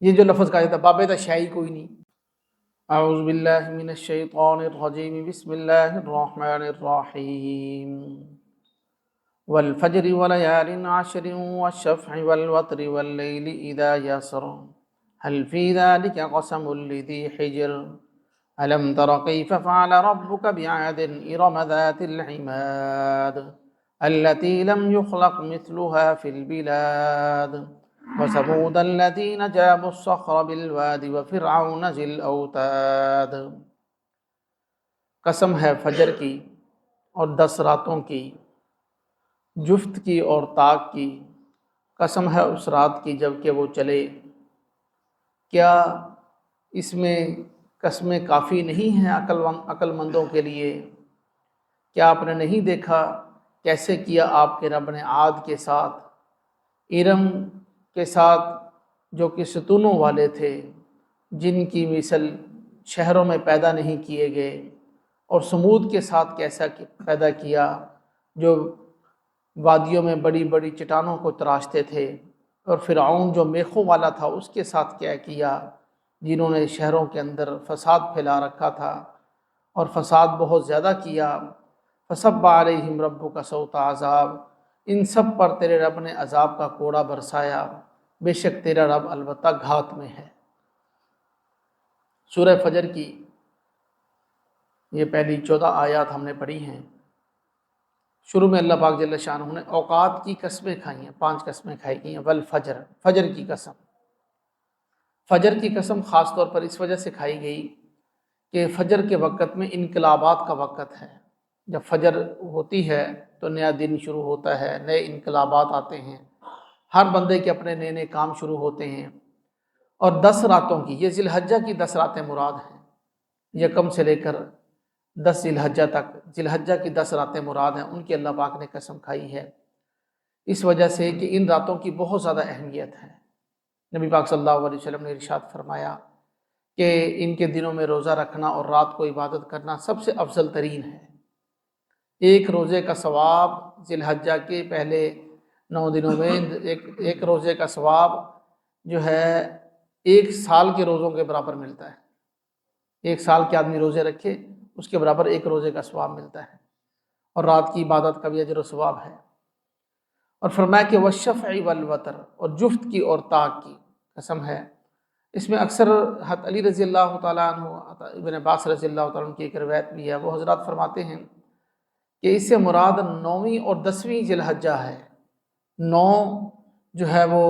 یہ جو لفظ کہا جاتا ہے باب تشیع کوئی نہیں۔ اعوذ باللہ من الشیطان الرجیم، بسم اللہ الرحمن الرحیم۔ والفجر وليال عشر والشفع والوتر والليل إذا يسر هل في ذلك قسم لذي حجر ألم تر كيف فعل ربك بعاد إرم ذات العماد التي لم يخلق مثلها في البلاد وثمود الذين جابوا الصخر بالواد وفرعون ذي الأوتاد۔ قسم ہے فجر کی اور 10 راتوں کی، جفت کی اور طاق کی، قسم ہے اس رات کی جب کہ وہ چلے۔ کیا اس میں قسمیں کافی نہیں ہیں عقل مندوں کے لیے؟ کیا آپ نے نہیں دیکھا کیسے کیا آپ کے رب نے عاد کے ساتھ، ارم کے ساتھ جو کہ ستونوں والے تھے، جن کی مثل شہروں میں پیدا نہیں کیے گئے، اور سمود کے ساتھ کیسا پیدا کیا جو وادیوں میں بڑی بڑی چٹانوں کو تراشتے تھے، اور فرعون جو میخوں والا تھا اس کے ساتھ کیا جنہوں نے شہروں کے اندر فساد پھیلا رکھا تھا اور فساد بہت زیادہ کیا۔ فصب علیہم ربک صوت عذاب، ان سب پر تیرے رب نے عذاب کا کوڑا برسایا، بے شک تیرا رب البتہ گھات میں ہے۔ سورہ فجر کی یہ پہلی 14 آیات ہم نے پڑھی ہیں۔ شروع میں اللہ پاک جل شانہ نے اوقات کی قسمیں کھائی ہیں، 5 قسمیں کھائی گئی ہیں۔ والفجر، فجر کی قسم۔ فجر کی قسم خاص طور پر اس وجہ سے کھائی گئی کہ فجر کے وقت میں انقلابات کا وقت ہے۔ جب فجر ہوتی ہے تو نیا دن شروع ہوتا ہے، نئے انقلابات آتے ہیں، ہر بندے کے اپنے نئے نئے کام شروع ہوتے ہیں۔ اور 10 راتوں کی، یہ ذی الحجہ کی 10 راتیں مراد ہیں، یکم سے لے کر 10 ذی الحجہ تک، ذی الحجہ کی 10 راتیں مراد ہیں، ان کی اللہ پاک نے قسم کھائی ہے، اس وجہ سے کہ ان راتوں کی بہت زیادہ اہمیت ہے۔ نبی پاک صلی اللہ علیہ وسلم نے ارشاد فرمایا کہ ان کے دنوں میں روزہ رکھنا اور رات کو عبادت کرنا سب سے افضل ترین ہے۔ ایک روزے کا ثواب ذی الحجہ کے پہلے 9 دنوں میں، ایک روزے کا ثواب جو ہے 1 سال کے روزوں کے برابر ملتا ہے۔ 1 سال کے آدمی روزے رکھے اس کے برابر 1 روزے کا ثواب ملتا ہے، اور رات کی عبادت کا بھی اجر و ثواب ہے۔ اور فرمایا کہ والشفع والوتر، اور جفت کی اور طاق کی قسم ہے۔ اس میں اکثر حضرت علی رضی اللہ تعالیٰ عنہ، ابن عباس رضی اللہ تعالیٰ عنہ کی ایک روایت بھی ہے، وہ حضرات فرماتے ہیں کہ اس سے مراد 9ویں اور 10ویں ذی الحجہ ہے۔ 9 جو ہے وہ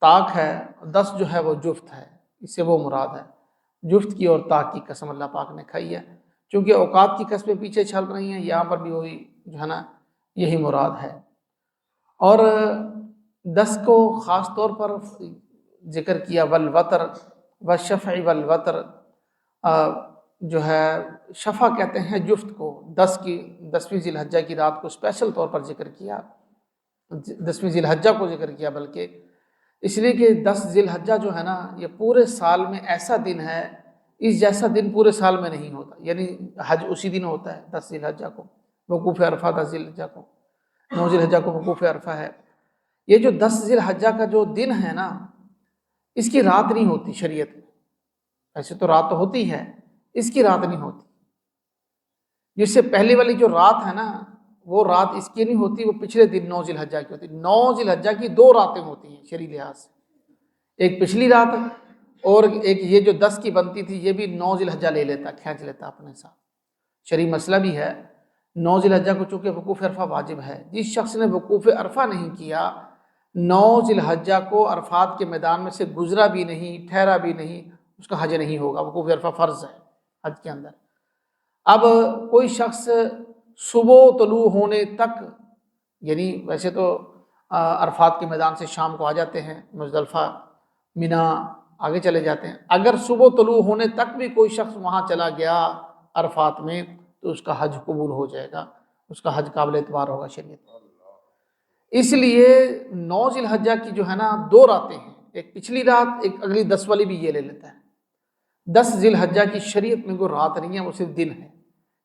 طاق ہے، 10 جو ہے وہ جفت ہے، اس سے وہ مراد ہے۔ جفت کی اور طاق کی قسم اللہ پاک نے کھائی ہے، چونکہ اوقات کی قسمیں پیچھے چل رہی ہیں، یہاں پر بھی وہی جو ہے نا یہی مراد ہے۔ اور 10 کو خاص طور پر ذکر کیا، والوتر والشفع والوتر، جو ہے شفع کہتے ہیں جفت کو، 10ویں ذی الحجہ کی رات کو اسپیشل طور پر ذکر کیا، 10ویں ذی الحجہ کو ذکر کیا، بلکہ اس لیے کہ 10 ذی الحجہ جو ہے نا یہ پورے سال میں ایسا دن ہے، اس جیسا دن پورے سال میں نہیں ہوتا، یعنی حج اسی دن ہوتا ہے 10 ذی الحجہ کو، وقوف عرفہ 10 ذی الحجہ کو، 9 ذی الحجہ کو وقوف عرفہ ہے۔ یہ جو 10 ذی الحجہ کا جو دن ہے نا، اس کی رات نہیں ہوتی شریعت میں، ایسے تو رات تو ہوتی ہے، اس کی رات نہیں ہوتی۔ جس سے پہلی والی جو رات ہے نا وہ رات اس کی نہیں ہوتی، وہ پچھلے دن 9 ذی الحجہ کی ہوتی۔ 9 ذی الحجہ کی 2 راتیں ہوتی ہیں شرعی لحاظ سے، ایک پچھلی رات اور ایک یہ جو 10 کی بنتی تھی، یہ بھی 9 ذی الحجہ لے لیتا، کھینچ لیتا اپنے ساتھ۔ شرعی مسئلہ بھی ہے، 9 ذی الحجہ کو چونکہ وقوف عرفہ واجب ہے، جس شخص نے وقوف عرفہ نہیں کیا، 9 ذی الحجہ کو عرفات کے میدان میں سے گزرا بھی نہیں، ٹھہرا بھی نہیں، اس کا حج نہیں ہوگا۔ وقوف عرفہ فرض ہے حج کے اندر۔ اب کوئی شخص صبح طلوع ہونے تک، یعنی ویسے تو عرفات کے میدان سے شام کو آ جاتے ہیں، مزدلفہ مینا آگے چلے جاتے ہیں، اگر صبح طلوع ہونے تک بھی کوئی شخص وہاں چلا گیا عرفات میں تو اس کا حج قبول ہو جائے گا، اس کا حج قابل اعتبار ہوگا شریعت۔ اس لیے 9 ذی الحجہ کی جو ہے نا 2 راتیں ہیں، ایک پچھلی رات، ایک اگلی 10 والی بھی یہ لے لیتا ہے۔ 10 ذی الحجہ کی شریعت میں کوئی رات نہیں ہے، وہ صرف دن ہے،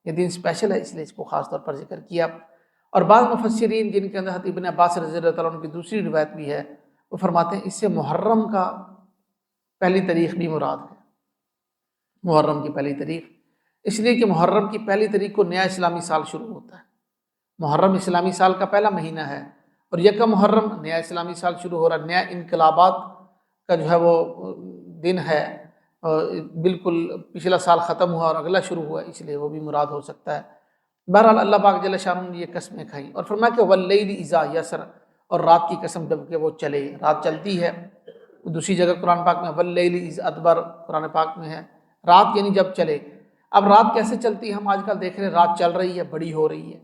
یہ دن اسپیشل ہے، اس لیے اس کو خاص طور پر ذکر کیا۔ اور بعض مفسرین جن کے اندر ابن عباس رضی اللہ تعالیٰ عنہ کی دوسری روایت بھی ہے، وہ فرماتے ہیں اس سے محرم کا پہلی تاریخ بھی مراد ہے، محرم کی پہلی تاریخ، اس لیے کہ محرم کی پہلی تاریخ کو نیا اسلامی سال شروع ہوتا ہے۔ محرم اسلامی سال کا پہلا مہینہ ہے، اور یکم محرم نیا اسلامی سال شروع ہو رہا ہے، نیا انقلابات کا جو ہے وہ دن ہے، بالکل پچھلا سال ختم ہوا اور اگلا شروع ہوا، اس لیے وہ بھی مراد ہو سکتا ہے۔ بہرحال اللہ پاک جل شانہ نے یہ قسمیں کھائیں، اور فرمایا کہ واللیل اذا یسر، اور رات کی قسم جب کہ وہ چلے، رات چلتی ہے۔ دوسری جگہ قرآن پاک میں واللیل اذ ادبر قرآن پاک میں ہے، رات یعنی جب چلے۔ اب رات کیسے چلتی ہے؟ ہم آج کل دیکھ رہے ہیں رات چل رہی ہے، بڑی ہو رہی ہے،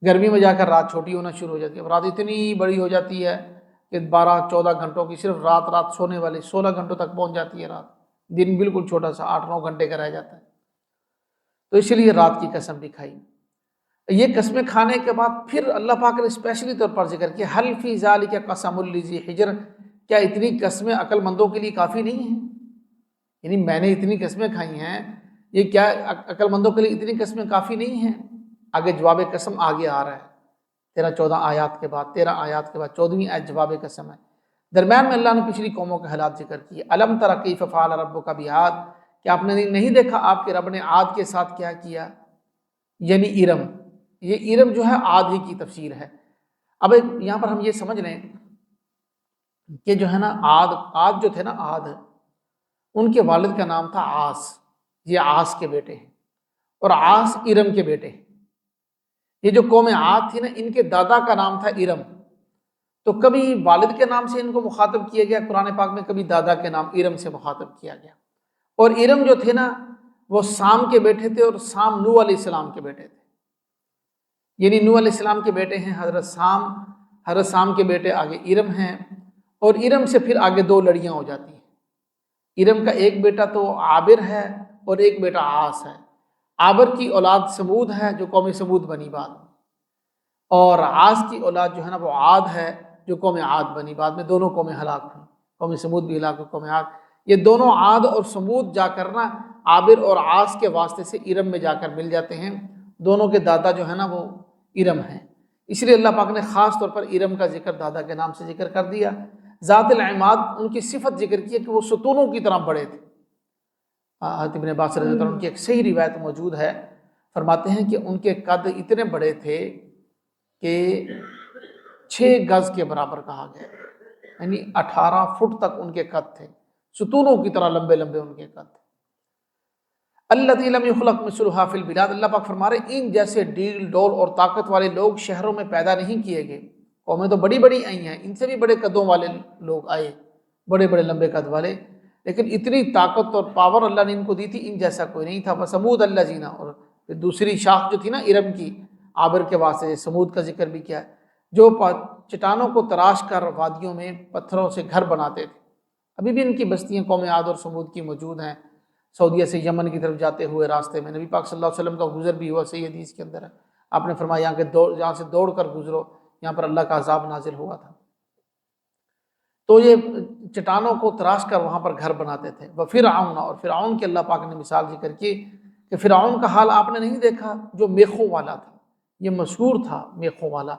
گرمی میں جا کر رات چھوٹی ہونا شروع ہو جاتی ہے۔ اب رات اتنی بڑی ہو جاتی ہے کہ 12-14 گھنٹوں کی صرف رات سونے والے 16 گھنٹوں تک پہنچ جاتی ہے رات، دن بالکل چھوٹا سا 8-9 گھنٹے کا رہ جاتا ہے۔ تو اسی لیے رات کی قسم بھی کھائی۔ یہ قسمیں کھانے کے بعد پھر اللہ پاک نے اسپیشلی طور پر ذکر کیا حل فی ذالک قسم لذی حجر، کیا اتنی قسمیں عقل مندوں کے لیے کافی نہیں ہیں؟ یعنی میں نے اتنی قسمیں کھائی ہیں، یہ کیا عقل مندوں کے لیے اتنی قسمیں کافی نہیں ہیں؟ آگے جواب قسم آگے آ رہا ہے 13-14 آیات کے بعد، 13 آیات کے بعد 14ویں آیت جواب قسم ہے۔ درمیان میں اللہ نے پچھلی قوموں کے حالات ذکر کیے۔ الم تر کیف فعل ربک بعاد، کہ آپ نے نہیں دیکھا آپ کے رب نے عاد کے ساتھ کیا کیا، یعنی ارم۔ یہ ارم جو ہے عاد ہی کی تفسیر ہے۔ اب یہاں پر ہم یہ سمجھ لیں کہ جو ہے نا عاد جو تھے نا، عاد ان کے والد کا نام تھا عاص، یہ عاص کے بیٹے ہیں، اور عاص ارم کے بیٹے ہیں۔ یہ جو قوم عاد تھی نا، ان کے دادا کا نام تھا ارم، تو کبھی والد کے نام سے ان کو مخاطب کیا گیا قرآن پاک میں، کبھی دادا کے نام ارم سے مخاطب کیا گیا۔ اور ارم جو تھے نا وہ سام کے بیٹے تھے، اور سام نوح علیہ السلام کے بیٹے تھے، یعنی نوح علیہ السلام کے بیٹے ہیں حضرت سام کے بیٹے آگے ارم ہیں، اور ارم سے پھر آگے 2 لڑیاں ہو جاتی ہیں۔ ارم کا ایک بیٹا تو عابر ہے اور ایک بیٹا عاص ہے۔ عابر کی اولاد سمود ہے جو قوم سمود بنی بعد میں، اور عاص کی اولاد جو ہے نا وہ عاد ہے جو قوم عاد بنی بعد میں۔ دونوں قومیں ہلاک ہوئیں، قوم سمود بھی ہلاک ہوئی، قوم عاد۔ یہ دونوں عاد اور سمود جا کر نا عابر اور عاص کے واسطے سے ارم میں جا کر مل جاتے ہیں۔ دونوں کے دادا جو ہے نا وہ ارم ہیں، اس لیے اللہ پاک نے خاص طور پر ارم کا ذکر دادا کے نام سے ذکر کر دیا۔ ذات العماد ان کی صفت ذکر کی ہے کہ وہ ستونوں کی طرح بڑے تھے۔ حضرت ابن عباس رضی اللہ عنہ کی ایک صحیح روایت موجود ہے، فرماتے ہیں کہ ان کے قد اتنے بڑے تھے کہ 6 گز کے برابر کہا گیا، یعنی 18 فٹ تک ان کے قد تھے، ستونوں کی طرح لمبے لمبے ان کے قد تھے۔ الذی لم یخلق مثلھا فی البلاد، اللہ پاک فرما رہے ان جیسے ڈیل ڈول اور طاقت والے لوگ شہروں میں پیدا نہیں کیے گئے۔ قومیں تو بڑی بڑی آئی ہیں، ان سے بھی بڑے قدوں والے لوگ آئے، بڑے بڑے لمبے قد والے، لیکن اتنی طاقت اور پاور اللہ نے ان کو دی تھی، ان جیسا کوئی نہیں تھا۔ وثمود الذین، اور پھر دوسری شاخ جو تھی نا ارم کی، عابر کے واسطے سمود کا ذکر بھی کیا ہے، جو چٹانوں کو تراش کر وادیوں میں پتھروں سے گھر بناتے تھے۔ ابھی بھی ان کی بستیاں قوم عاد اور سمود کی موجود ہیں۔ سعودیہ سے یمن کی طرف جاتے ہوئے راستے میں نبی پاک صلی اللہ علیہ وسلم کا گزر بھی ہوا، صحیح حدیث کے اندر ہے، آپ نے فرمایا یہاں سے دوڑ کر گزرو، یہاں پر اللہ کا عذاب نازل ہوا تھا۔ تو یہ چٹانوں کو تراش کر وہاں پر گھر بناتے تھے۔ وفرعون، اور فرعون کی اللہ پاک نے مثال ذکر کی کہ فرعون کا حال آپ نے نہیں دیکھا جو میخوں والا تھا، یہ مشہور تھا میخوں والا،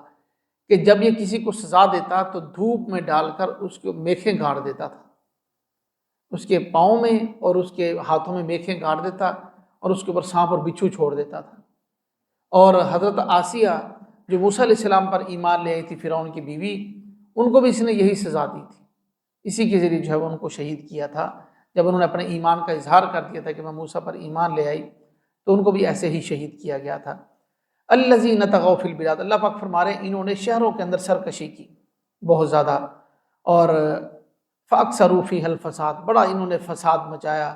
کہ جب یہ کسی کو سزا دیتا تو دھوپ میں ڈال کر اس کو میخیں گاڑ دیتا تھا، اس کے پاؤں میں اور اس کے ہاتھوں میں میخیں گاڑ دیتا، اور اس کے اوپر سانپ اور بچھو چھوڑ دیتا تھا۔ اور حضرت آسیہ جو موسیٰ علیہ السلام پر ایمان لے آئی تھی، فرعون کی بیوی، ان کو بھی اس نے یہی سزا دی تھی، اسی کے ذریعے جو ہے وہ ان کو شہید کیا تھا۔ جب انہوں نے اپنے ایمان کا اظہار کر دیا تھا کہ میں موسیٰ پر ایمان لے آئی، تو ان کو بھی ایسے ہی شہید کیا گیا تھا۔ الذین طغوا فی البلاد، اللہ پاک فرما رہے ہیں انہوں نے شہروں کے اندر سرکشی کی بہت زیادہ، اور فاکثروا فیہا الفساد، بڑا انہوں نے فساد مچایا۔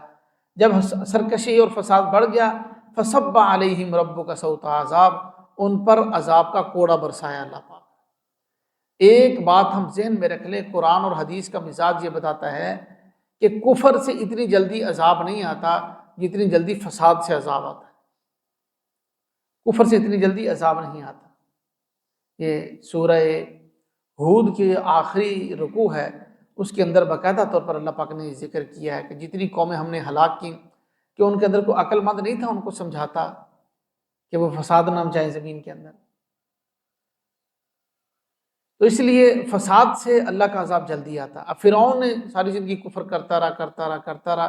جب سرکشی اور فساد بڑھ گیا، فصب علیہم ربک صوت عذاب، ان پر عذاب کا کوڑا برسایا اللہ پاک۔ ایک بات ہم ذہن میں رکھ لیں، قرآن اور حدیث کا مزاج یہ بتاتا ہے کہ کفر سے اتنی جلدی عذاب نہیں آتا جتنی جلدی فساد سے عذاب آتا ہے۔ کفر سے اتنی جلدی عذاب نہیں آتا۔ یہ سورہ ہود کی آخری رکوع ہے، اس کے اندر باقاعدہ طور پر اللہ پاک نے ذکر کیا ہے کہ جتنی قومیں ہم نے ہلاک کی، کہ ان کے اندر کوئی عقل مند نہیں تھا ان کو سمجھاتا کہ وہ فساد نہ مچائیں زمین کے اندر۔ تو اس لیے فساد سے اللہ کا عذاب جلدی آتا۔ اب فرعون نے ساری زندگی کفر کرتا رہا،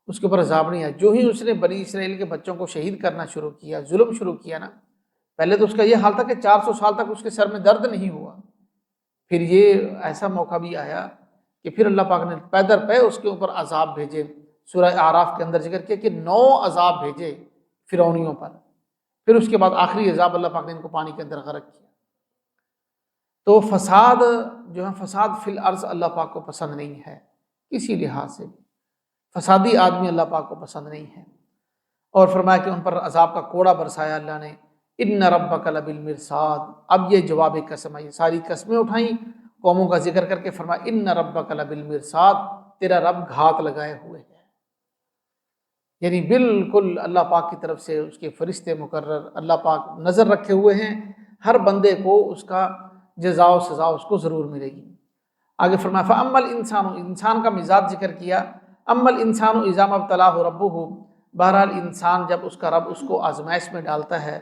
اس کے اوپر عذاب نہیں آیا۔ جو ہی اس نے بنی اسرائیل کے بچوں کو شہید کرنا شروع کیا، ظلم شروع کیا نا، پہلے تو اس کا یہ حال تھا کہ 400 سال تک اس کے سر میں درد نہیں ہوا، پھر یہ ایسا موقع بھی آیا کہ پھر اللہ پاک نے پے در پے اس کے اوپر عذاب بھیجے۔ سورہ اعراف کے اندر ذکر کیا کہ 9 عذاب بھیجے فرعونیوں پر، پھر اس کے بعد آخری عذاب اللہ پاک نے ان کو پانی کے اندر غرق کیا۔ تو فساد جو ہے، فساد فی الارض اللہ پاک کو پسند نہیں ہے کسی لحاظ سے بھی، فسادی آدمی اللہ پاک کو پسند نہیں ہے۔ اور فرمایا کہ ان پر عذاب کا کوڑا برسایا اللہ نے، ان ربک لبالمرصاد۔ اب یہ جواب قسم ہے، یہ ساری قسمیں اٹھائیں قوموں کا ذکر کر کے فرمایا ان ربک لبالمرصاد، تیرا رب گھات لگائے ہوئے ہے، یعنی بالکل اللہ پاک کی طرف سے اس کے فرشتے مقرر، اللہ پاک نظر رکھے ہوئے ہیں، ہر بندے کو اس کا جزا و سزا اس کو ضرور ملے گی۔ آگے فرمایا فَأَمَّا الْإِنسَانُ، انسان کا مزاج ذکر کیا، أَمَّا الْإِنسَانُ إِذَا مَا ابْتَلَاهُ رَبُّهُ، بہرحال انسان جب اس کا رب اس کو آزمائش میں ڈالتا ہے،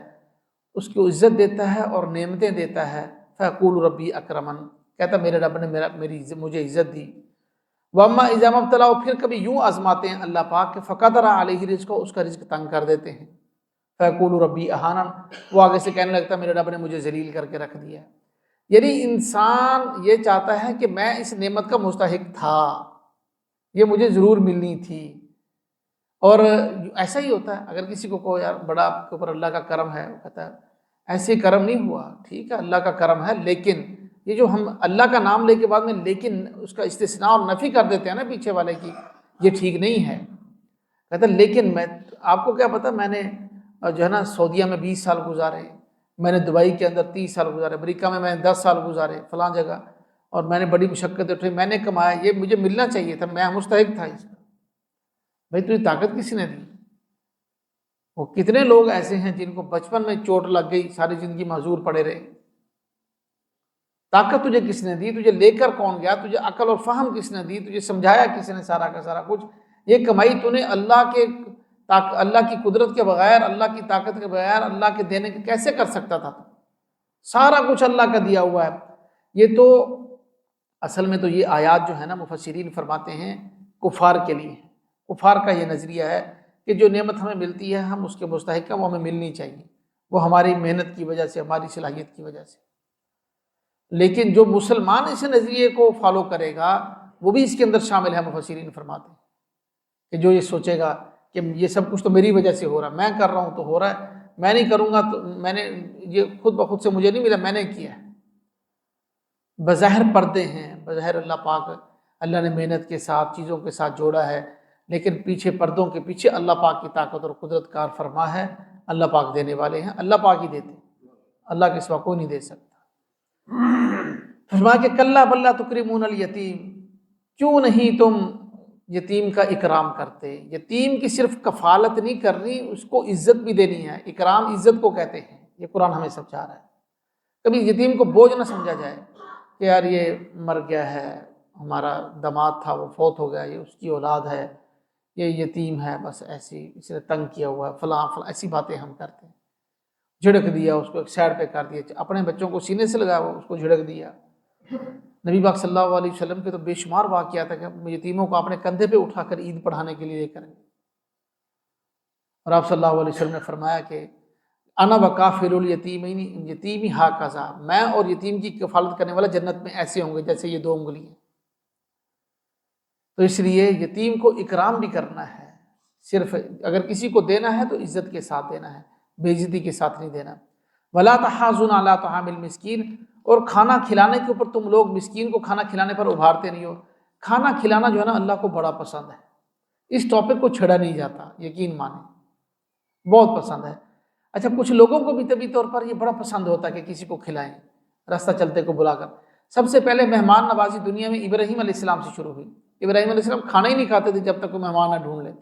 اس کو عزت دیتا ہے اور نعمتیں دیتا ہے، فَيَقُولُ رَبِّي أَكْرَمَنِ، کہتا میرے رب نے مجھے عزت دی۔ وَأَمَّا إِذَا مَا ابْتَلَاهُ، پھر کبھی یوں آزماتے ہیں اللہ پاک کہ فَقَدَرَ عَلَيْهِ رِزْقَهُ، اس کا رزق تنگ کر دیتے ہیں، فَيَقُولُ رَبِّي أَهَانَنِ، وہ آگے سے کہنے لگتا ہے میرے رب نے مجھے ذلیل کر کے رکھ دیا۔ یعنی انسان یہ چاہتا ہے کہ میں اس نعمت کا مستحق تھا، یہ مجھے ضرور ملنی تھی۔ اور ایسا ہی ہوتا ہے، اگر کسی کو کوئی یار بڑا آپ کے اوپر اللہ کا کرم ہے، وہ کہتا ہے ایسے کرم نہیں ہوا، ٹھیک ہے اللہ کا کرم ہے، لیکن یہ جو ہم اللہ کا نام لے کے بعد میں لیکن اس کا استثناء اور نفی کر دیتے ہیں نا پیچھے والے کی، یہ ٹھیک نہیں ہے۔ کہتا ہے لیکن میں، آپ کو کیا پتا، میں نے جو ہے نا سعودیہ میں 20 سال گزارے، میں نے دبئی کے اندر 30 سال گزارے، امریکہ میں نے 10 سال گزارے، فلاں جگہ، اور میں نے بڑی مشقتیں اٹھائی، میں نے کمایا، یہ مجھے ملنا چاہیے تھا، میں مستحق تھا اس کا۔ بھائی تجھے طاقت کسی نے دی؟ وہ کتنے لوگ ایسے ہیں جن کو بچپن میں چوٹ لگ گئی، ساری زندگی معذور پڑے رہے۔ طاقت تجھے کس نے دی؟ تجھے لے کر کون گیا؟ تجھے عقل اور فہم کس نے دی؟ تجھے سمجھایا کس نے سارا کا سارا کچھ؟ یہ کمائی تو نے اللہ کی قدرت کے بغیر، اللہ کی طاقت کے بغیر، اللہ کے دینے کے کیسے کر سکتا تھا؟ سارا کچھ اللہ کا دیا ہوا ہے۔ یہ تو اصل میں تو یہ آیات جو ہے نا، مفسرین فرماتے ہیں کفار کے لیے، کفار کا یہ نظریہ ہے کہ جو نعمت ہمیں ملتی ہے ہم اس کے مستحق ہیں، وہ ہمیں ملنی چاہیے، وہ ہماری محنت کی وجہ سے، ہماری صلاحیت کی وجہ سے۔ لیکن جو مسلمان اس نظریے کو فالو کرے گا وہ بھی اس کے اندر شامل ہے۔ مفسرین فرماتے ہیں کہ جو یہ سوچے گا کہ یہ سب کچھ تو میری وجہ سے ہو رہا ہے، میں کر رہا ہوں تو ہو رہا ہے، میں نہیں کروں گا تو میں نے، یہ خود بخود سے مجھے نہیں ملا، میں نے کیا ہے۔ بظاہر پردے ہیں، بظاہر اللہ پاک، اللہ نے محنت کے ساتھ چیزوں کے ساتھ جوڑا ہے، لیکن پیچھے پردوں کے پیچھے اللہ پاک کی طاقت اور قدرت کار فرما ہے۔ اللہ پاک دینے والے ہیں، اللہ پاک ہی دیتے، اللہ کے سوا کوئی نہیں دے سکتا۔ فرمایا کہ کلا بل تکرمون الیتیم، کیوں نہیں تم یتیم کا اکرام کرتے؟ یتیم کی صرف کفالت نہیں کرنی، اس کو عزت بھی دینی ہے۔ اکرام عزت کو کہتے ہیں، یہ قرآن ہمیں سمجھا رہا ہے۔ کبھی یتیم کو بوجھ نہ سمجھا جائے کہ یار یہ مر گیا ہے، ہمارا داماد تھا وہ فوت ہو گیا، یہ اس کی اولاد ہے، یہ یتیم ہے، بس ایسی اس نے تنگ کیا ہوا ہے، فلاں فلاں، ایسی باتیں ہم کرتے ہیں۔ جھڑک دیا اس کو، ایک سائڈ پہ کر دیا، اپنے بچوں کو سینے سے لگایا ہوا اس کو جھڑک دیا۔ نبی پاک صلی اللہ علیہ وسلم کے تو بے شمار واقعات تھا کہ یتیموں کو اپنے کندھے پہ اٹھا کر عید پڑھانے کے لیے لے کر گئے، اور آپ صلی اللہ علیہ وسلم نے فرمایا کہ انا وکافل الیتیمین یتیمی ہاکذا، میں اور یتیم کی کفالت کرنے والا جنت میں ایسے ہوں گے جیسے یہ 2 انگلیاں۔ تو اس لیے یتیم کو اکرام بھی کرنا ہے، صرف اگر کسی کو دینا ہے تو عزت کے ساتھ دینا ہے، بے عزتی کے ساتھ نہیں دینا۔ ولا تحاضون علی طعام المسکین، اور کھانا کھلانے کے اوپر تم لوگ مسکین کو کھانا کھلانے پر ابھارتے نہیں ہو۔ کھانا کھلانا جو ہے نا اللہ کو بڑا پسند ہے، اس ٹاپک کو چھڑا نہیں جاتا، یقین مانیں، بہت پسند ہے۔ اچھا کچھ لوگوں کو بھی طبی طور پر یہ بڑا پسند ہوتا ہے کہ کسی کو کھلائیں، راستہ چلتے کو بلا کر۔ سب سے پہلے مہمان نوازی دنیا میں ابراہیم علیہ السلام سے شروع ہوئی۔ ابراہیم علیہ السلام کھانا ہی نہیں کھاتے تھے جب تک وہ مہمان نہ ڈھونڈ لیتے،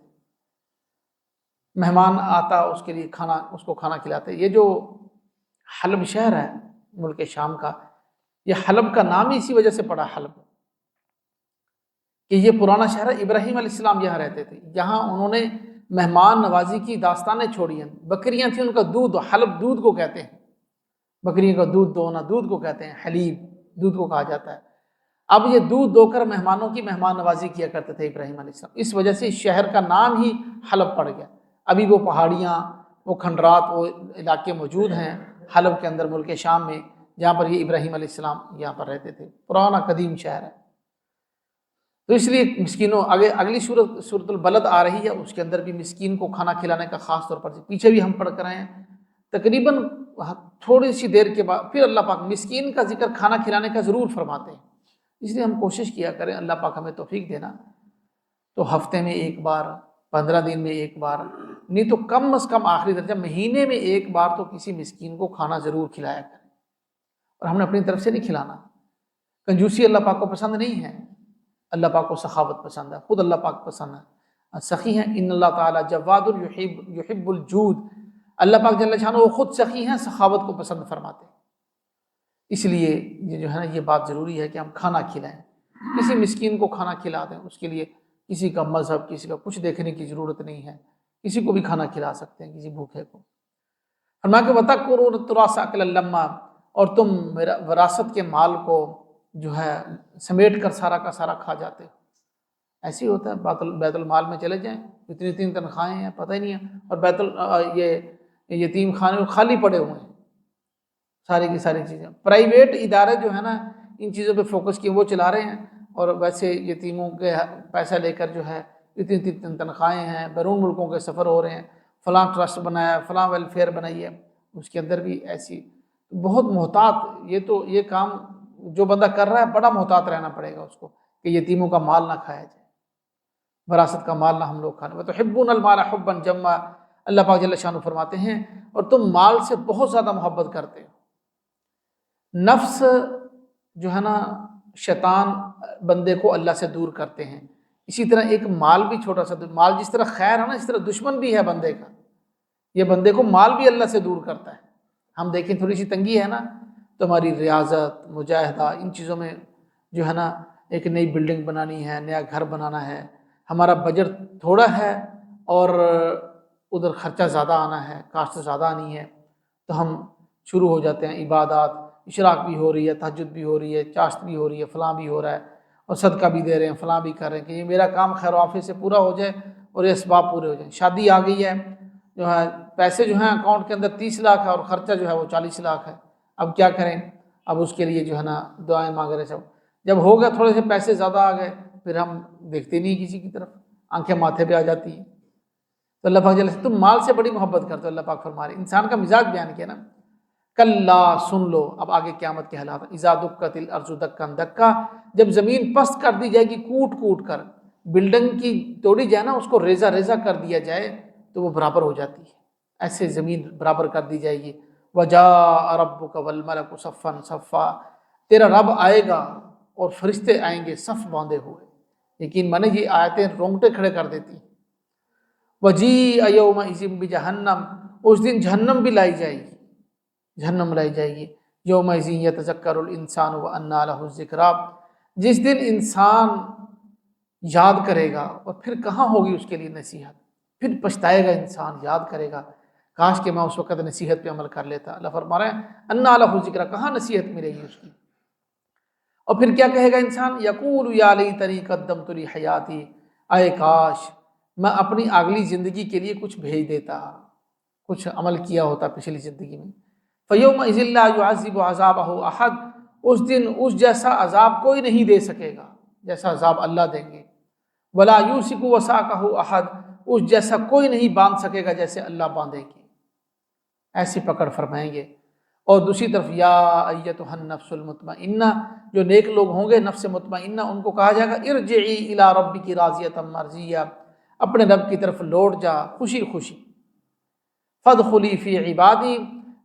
مہمان آتا اس کے لیے کھانا، اس کو کھانا کھلاتے۔ یہ جو حلب شہر ہے ملک شام کا، یہ حلب کا نام ہی اسی وجہ سے پڑا حلب، کہ یہ پرانا شہر ہے، ابراہیم علیہ السلام یہاں رہتے تھے، یہاں انہوں نے مہمان نوازی کی داستانیں چھوڑی ہیں۔ بکریاں تھیں، ان کا دودھ، حلب دودھ کو کہتے ہیں، بکریوں کا دودھ دونا دودھ کو کہتے ہیں حلیب، دودھ کو کہا جاتا ہے۔ اب یہ دودھ دو کر مہمانوں کی مہمان نوازی کیا کرتے تھے ابراہیم علیہ السلام، اس وجہ سے اس شہر کا نام ہی حلب پڑ گیا۔ ابھی وہ پہاڑیاں، وہ کھنڈرات، وہ علاقے موجود ہیں حلب کے اندر، ملک شام میں، جہاں پر یہ ابراہیم علیہ السلام یہاں پر رہتے تھے۔ پرانا قدیم شہر ہے۔ تو اس لیے مسکینوں، اگلی سورۃ البلد آ رہی ہے، اس کے اندر بھی مسکین کو کھانا کھلانے کا خاص طور پر، پیچھے بھی ہم پڑھ کر آئے ہیں، تقریباً تھوڑی سی دیر کے بعد پھر اللہ پاک مسکین کا ذکر کھانا کھلانے کا ضرور فرماتے ہیں۔ اس لیے ہم کوشش کیا کریں، اللہ پاک ہمیں توفیق دینا، تو ہفتے میں ایک بار، 15 دن میں ایک بار، نہیں تو کم از کم آخری درجہ مہینے میں ایک بار تو کسی مسکین کو کھانا ضرور کھلایا کریں۔ اور ہم نے اپنی طرف سے نہیں کھلانا، کنجوسی اللہ پاک کو پسند نہیں ہے، اللہ پاک کو سخاوت پسند ہے، خود اللہ پاک پسند ہے، سخی ہیں۔ ان اللہ تعالیٰ جواد یحب الجود، اللہ پاک جل شانہ وہ خود سخی ہیں، سخاوت کو پسند فرماتے ہیں۔ اس لیے یہ جو ہے نا، یہ بات ضروری ہے کہ ہم کھانا کھلائیں، کسی مسکین کو کھانا کھلا دیں۔ اس کے لیے کسی کا مذہب، کسی کا کچھ دیکھنے کی ضرورت نہیں ہے، کسی کو بھی کھانا کھلا سکتے ہیں، کسی بھوکے کو۔ فرمایا کہ وَتَأْكُلُونَ التُّرَاثَ أَكْلًا لَمًّا، اور تم وراثت کے مال کو جو ہے سمیٹ کر سارا کا سارا کھا جاتے ہو۔ ایسے ہی ہوتا ہے، بیت المال میں چلے جائیں، اتنی تنخواہیں ہیں، پتہ ہی نہیں ہے، اور یہ یتیم خانے خالی پڑے ہوئے ہیں، ساری کی ساری چیزیں۔ پرائیویٹ ادارے جو ہے نا، ان چیزوں پہ فوکس کیے، وہ چلا رہے ہیں، اور ویسے یتیموں کے پیسہ لے کر جو ہے اتنی تنخواہیں ہیں، بیرون ملکوں کے سفر ہو رہے ہیں، فلاں ٹرسٹ بنایا، فلاں ویلفیئر بنائی ہے، اس کے اندر بھی ایسی بہت محتاط۔ یہ کام جو بندہ کر رہا ہے، بڑا محتاط رہنا پڑے گا اس کو، کہ یتیموں کا مال نہ کھایا جائے، وراثت کا مال نہ ہم لوگ کھانے۔ وَتُحِبُّونَ الْمَالَ حُبًّا جَمًّا، اللہ پاک جل شانہ فرماتے ہیں اور تم مال سے بہت زیادہ محبت کرتے ہو۔ نفس جو ہے نا، شیطان بندے کو اللہ سے دور کرتے ہیں، اسی طرح ایک مال بھی چھوٹا سا، مال جس طرح خیر ہے نا، اس طرح دشمن بھی ہے بندے کا، یہ بندے کو مال بھی اللہ سے دور کرتا ہے۔ ہم دیکھیں تھوڑی سی تنگی ہے نا، تو ہماری ریاضت، مجاہدہ، ان چیزوں میں جو ہے نا، ایک نئی بلڈنگ بنانی ہے، نیا گھر بنانا ہے، ہمارا بجٹ تھوڑا ہے اور ادھر خرچہ زیادہ آنا ہے، کاشت زیادہ آنی ہے، تو ہم شروع ہو جاتے ہیں عبادات، اشراق بھی ہو رہی ہے، تہجد بھی ہو رہی ہے، چاشت بھی ہو رہی ہے، فلاں بھی ہو رہا ہے، اور صدقہ بھی دے رہے ہیں، فلاں بھی کر رہے ہیں کہ یہ میرا کام خیر و عافیت سے پورا ہو جائے اور یہ اسباب پورے ہو جائیں۔ شادی آ گئی ہے، جو ہے پیسے جو ہیں اکاؤنٹ کے اندر 30 لاکھ ہے، اور خرچہ جو ہے وہ 40 لاکھ ہے، اب کیا کریں؟ اب اس کے لیے جو ہے نا دعائیں مانگ رہے سب۔ جب ہو گیا، تھوڑے سے پیسے زیادہ آ گئے، پھر ہم دیکھتے نہیں کسی کی طرف، آنکھیں ماتھے پہ آ جاتی ہیں۔ تو اللہ پاک جل، تم مال سے بڑی محبت کرتے ہو، اللہ پاک فرما رہے، انسان کا مزاج بیان کیا نا۔ کلا، سن لو، اب آگے قیامت کے حالات، اذا دکت الارض دکا دکا، جب زمین پست کر دی جائے گی کوٹ کوٹ کر، بلڈنگ کی توڑی جائے نا، اس کو ریزہ ریزہ کر دیا جائے تو وہ برابر ہو جاتی ہے، ایسے زمین برابر کر دی جائے گی۔ وجاء ربک والملک صفا صفا، تیرا رب آئے گا اور فرشتے آئیں گے صف باندھے ہوئے۔ یقین مانے یہ آیتیں رونگٹے کھڑے کر دیتی ہیں۔ وجیء یومئذ بجہنم، اس دن جہنم بھی لائی جائے گی، جہنم لائی جائے گی۔ یومئذ یتذکر الانسان وانیٰ لہ الذکریٰ، جس دن انسان یاد کرے گا، اور پھر کہاں ہوگی اس کے لیے نصیحت، پھر پچھتائے گا انسان، یاد کرے گا کاش کہ میں اس وقت نصیحت پہ عمل کر لیتا۔ اللہ فرما رہے ہیں انیٰ لہ الذکریٰ، کہاں نصیحت ملے گی اس کی؟ اور پھر کیا کہے گا انسان؟ یقول یا لیتنی قدمت لحیاتی، اے کاش میں اپنی اگلی زندگی کے لیے کچھ بھیج دیتا، کچھ عمل کیا ہوتا پچھلی زندگی میں۔ فیومئذ لا یعذب عذابہ احد، اس دن اس جیسا عذاب کوئی نہیں دے سکے گا جیسا عذاب اللہ دیں گے۔ ولا یوثق وثاقہ احد، اس جیسا کوئی نہیں باندھ سکے گا جیسے اللہ باندھے گی، ایسی پکڑ فرمائیں گے۔ اور دوسری طرف یا ایتھا النفس المطمئنہ، جو نیک لوگ ہوں گے نفس مطمئنہ، ان کو کہا جائے گا ارجعی الی ربک راضیۃ مرضیہ، اپنے رب کی طرف لوٹ جا خوشی خوشی۔ فادخلی فی عبادی،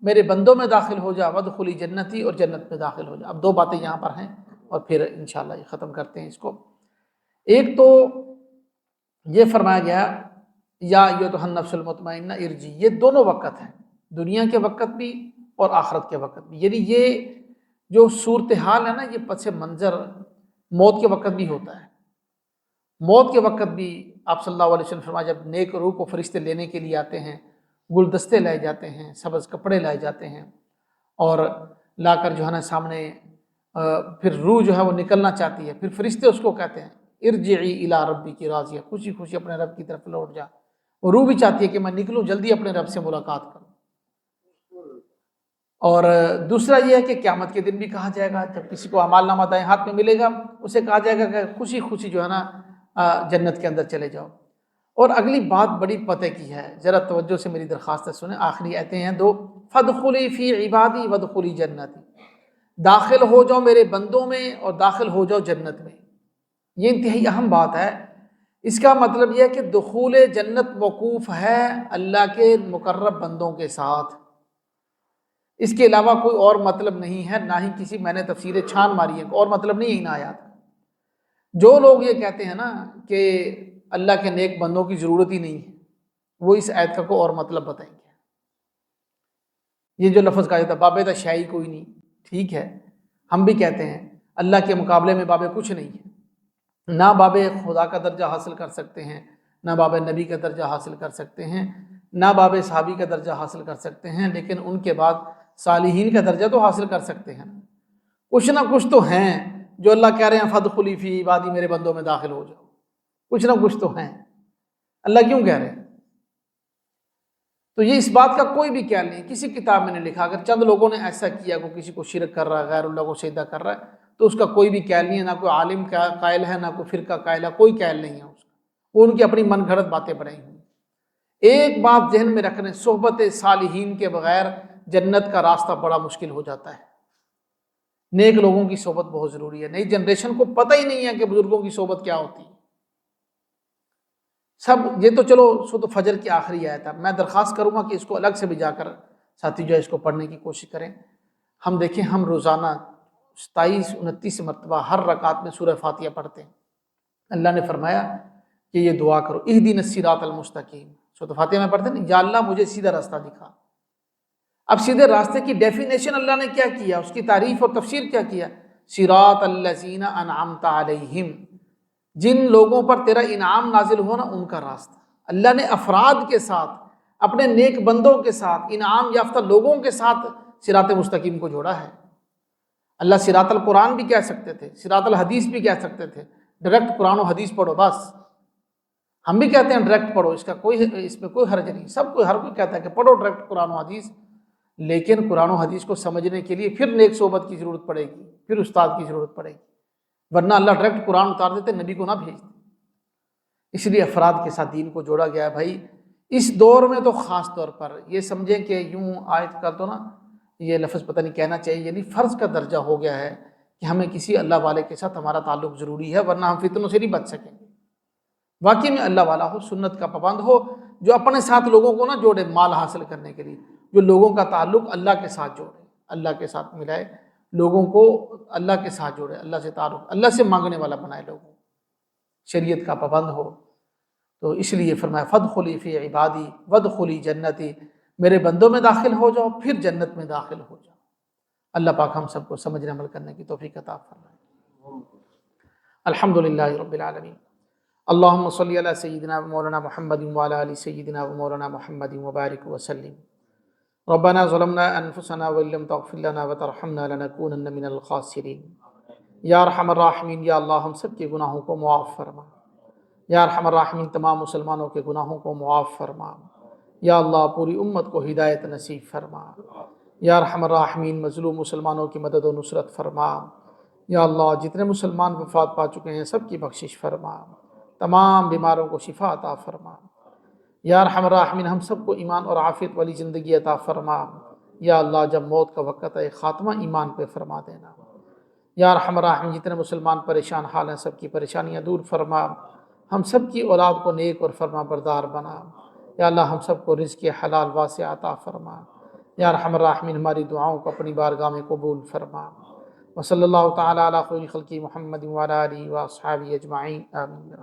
میرے بندوں میں داخل ہو جا، وادخلی جنتی، اور جنت میں داخل ہو جا۔ اب دو باتیں یہاں پر ہیں، اور پھر انشاءاللہ یہ ختم کرتے ہیں اس کو۔ ایک تو یہ فرمایا گیا یا ایتھا النفس المطمئنہ ارجعی، یہ دونوں وقت ہیں، دنیا کے وقت بھی اور آخرت کے وقت بھی، یعنی یہ جو صورتحال ہے نا، یہ پس منظر موت کے وقت بھی ہوتا ہے۔ موت کے وقت بھی آپ صلی اللہ علیہ وسلم فرمایا، جب نیک روح کو فرشتے لینے کے لیے آتے ہیں، گلدستے لائے جاتے ہیں، سبز کپڑے لائے جاتے ہیں، اور لا کر جو ہے نا سامنے پھر روح جو ہے وہ نکلنا چاہتی ہے، پھر فرشتے اس کو کہتے ہیں ارجعی الی ربی کی راضیہ، خوشی خوشی اپنے رب کی طرف لوٹ جا، اور روح بھی چاہتی ہے کہ میں نکلوں جلدی اپنے رب سے ملاقات کروں۔ اور دوسرا یہ ہے کہ قیامت کے دن بھی کہا جائے گا، جب کسی کو اعمال نامہ دائیں ہاتھ میں ملے گا اسے کہا جائے گا کہ خوشی خوشی جو ہے نا جنت کے اندر چلے جاؤ۔ اور اگلی بات بڑی پتہ کی ہے، ذرا توجہ سے میری درخواست سنیں، آخری آیتیں ہیں دو، فادخلی فی عبادی وادخلی جنتی، داخل ہو جاؤ میرے بندوں میں اور داخل ہو جاؤ جنت میں۔ یہ انتہائی اہم بات ہے۔ اس کا مطلب یہ ہے کہ دخول جنت موقوف ہے اللہ کے مقرب بندوں کے ساتھ، اس کے علاوہ کوئی اور مطلب نہیں ہے، نہ ہی کسی میں نے تفسیریں چھان ماری ہے، اور مطلب نہیں ہے ان آیات کا۔ جو لوگ یہ کہتے ہیں نا کہ اللہ کے نیک بندوں کی ضرورت ہی نہیں ہے، وہ اس آیت کا کوئی اور مطلب بتائیں گے۔ یہ جو لفظ کہا جاتا ہے باب شاہی کوئی نہیں، ٹھیک ہے، ہم بھی کہتے ہیں اللہ کے مقابلے میں باب کچھ نہیں ہے، نہ باب خدا کا درجہ حاصل کر سکتے ہیں، نہ باب نبی کا درجہ حاصل کر سکتے ہیں، نہ باب صحابی کا درجہ حاصل کر سکتے ہیں، لیکن ان کے بعد صالحین کا درجہ تو حاصل کر سکتے ہیں۔ کچھ نہ کچھ تو ہیں جو اللہ کہہ رہے ہیں فادخلی فی عبادی، میرے بندوں میں داخل ہو جاؤ، کچھ نہ کچھ تو ہیں۔ اللہ کیوں کہہ رہے ہیں؟ تو یہ اس بات کا کوئی بھی خیال نہیں، کسی کتاب میں نہیں لکھا، اگر چند لوگوں نے ایسا کیا، کوئی کسی کو شرک کر رہا ہے، غیر اللہ کو سجدہ کر رہا ہے، تو اس کا کوئی بھی قائل نہیں ہے، نہ کوئی عالم قائل ہے، نہ کوئی فرقہ قائل ہے، کوئی قائل نہیں ہے اس کا، وہ ان کی اپنی من گھڑت باتیں بنائی ہوئی۔ ایک بات ذہن میں رکھنے، صحبت صالحین کے بغیر جنت کا راستہ بڑا مشکل ہو جاتا ہے۔ نیک لوگوں کی صحبت بہت ضروری ہے، نئی جنریشن کو پتہ ہی نہیں ہے کہ بزرگوں کی صحبت کیا ہوتی ہے۔ سب یہ تو چلو سورۃ فجر کی آخری آیت ہے، میں درخواست کروں گا کہ اس کو الگ سے بھی جا کر ساتھی جو ہے اس کو پڑھنے کی کوشش کریں۔ ہم دیکھیں، ہم روزانہ 27-29 مرتبہ ہر رکعت میں سورہ فاتحہ پڑھتے ہیں۔ اللہ نے فرمایا کہ یہ دعا کرو، اہدنا الصراط المستقیم، سورۃ فاتحہ میں پڑھتے ہیں، یا اللہ مجھے سیدھا راستہ دکھا۔ اب سیدھے راستے کی ڈیفینیشن اللہ نے کیا کیا، اس کی تعریف اور تفسیر کیا کیا، صراط الذین انعمت علیہم، جن لوگوں پر تیرا انعام نازل ہونا ان کا راستہ۔ اللہ نے افراد کے ساتھ، اپنے نیک بندوں کے ساتھ، انعام یافتہ لوگوں کے ساتھ صراط مستقیم کو جوڑا ہے۔ اللہ صراط القرآن بھی کہہ سکتے تھے، صراط الحدیث بھی کہہ سکتے تھے، ڈائریکٹ قرآن و حدیث پڑھو بس۔ ہم بھی کہتے ہیں ڈائریکٹ پڑھو، اس میں کوئی حرج نہیں، ہر کوئی کہتا ہے کہ پڑھو ڈائریکٹ قرآن و حدیث، لیکن قرآن و حدیث کو سمجھنے کے لیے پھر نیک صحبت کی ضرورت پڑے گی، پھر استاد کی ضرورت پڑے گی، ورنہ اللہ ڈائریکٹ قرآن اتار دیتے، نبی کو نہ بھیجتے۔ اس لیے افراد کے ساتھ دین کو جوڑا گیا ہے۔ بھائی اس دور میں تو خاص طور پر یہ سمجھیں کہ یوں آیت کا تو نا یہ لفظ پتہ نہیں کہنا چاہیے، یعنی فرض کا درجہ ہو گیا ہے کہ ہمیں کسی اللہ والے کے ساتھ ہمارا تعلق ضروری ہے، ورنہ ہم فتنوں سے نہیں بچ سکیں گے۔ واقعی میں اللہ والا ہو، سنت کا پابند ہو، جو اپنے ساتھ لوگوں کو نہ جوڑے مال حاصل کرنے کے لیے، جو لوگوں کا تعلق اللہ کے ساتھ جوڑے، اللہ کے ساتھ ملائے، لوگوں کو اللہ کے ساتھ جوڑے، اللہ سے تعلق، اللہ سے مانگنے والا بنائے لوگوں، شریعت کا پابند ہو۔ تو اس لیے فرمایا فادخلی فی عبادی وادخلی جنتی، میرے بندوں میں داخل ہو جاؤ، پھر جنت میں داخل ہو جاؤ۔ اللہ پاک ہم سب کو سمجھنے عمل کرنے کی توفیق عطا فرمائے۔ الحمدللہ رب العالمین، اللہم صلی علی سیدنا و مولانا محمد وعلی آل سیدنا و مولانا محمد وبارک وسلم۔ ربنا ظلمنا انفسنا وان لم تغفر لنا وترحمنا لنکونن من الخاسرین۔ یا ارحم الراحمین، یا اللہ ہم سب کے گناہوں کو معاف فرما۔ یا ارحم الراحمین، تمام مسلمانوں کے گناہوں کو معاف فرما۔ یا اللہ پوری امت کو ہدایت نصیب فرما۔ یا ارحم الراحمین، مظلوم مسلمانوں کی مدد و نصرت فرما۔ یا اللہ جتنے مسلمان وفات پا چکے ہیں سب کی بخشش فرما، تمام بیماروں کو شفا عطا فرما۔ یا ارحم الراحمین، ہم سب کو ایمان اور عافیت والی زندگی عطا فرما۔ یا اللہ جب موت کا وقت ہے خاتمہ ایمان پہ فرما دینا۔ یا ارحم الراحمین، جتنے مسلمان پریشان حال ہیں سب کی پریشانیاں دور فرما، ہم سب کی اولاد کو نیک اور فرما بردار بنا۔ یا اللہ ہم سب کو رزق حلال واسع عطا فرما۔ یا ارحم الراحمین، ہماری دعاؤں کو اپنی بارگاہ میں قبول فرما۔ وصلی اللہ تعالی علی خیر خلقہ محمد وعلی آلہ واصحابہ اجمعین، آمین۔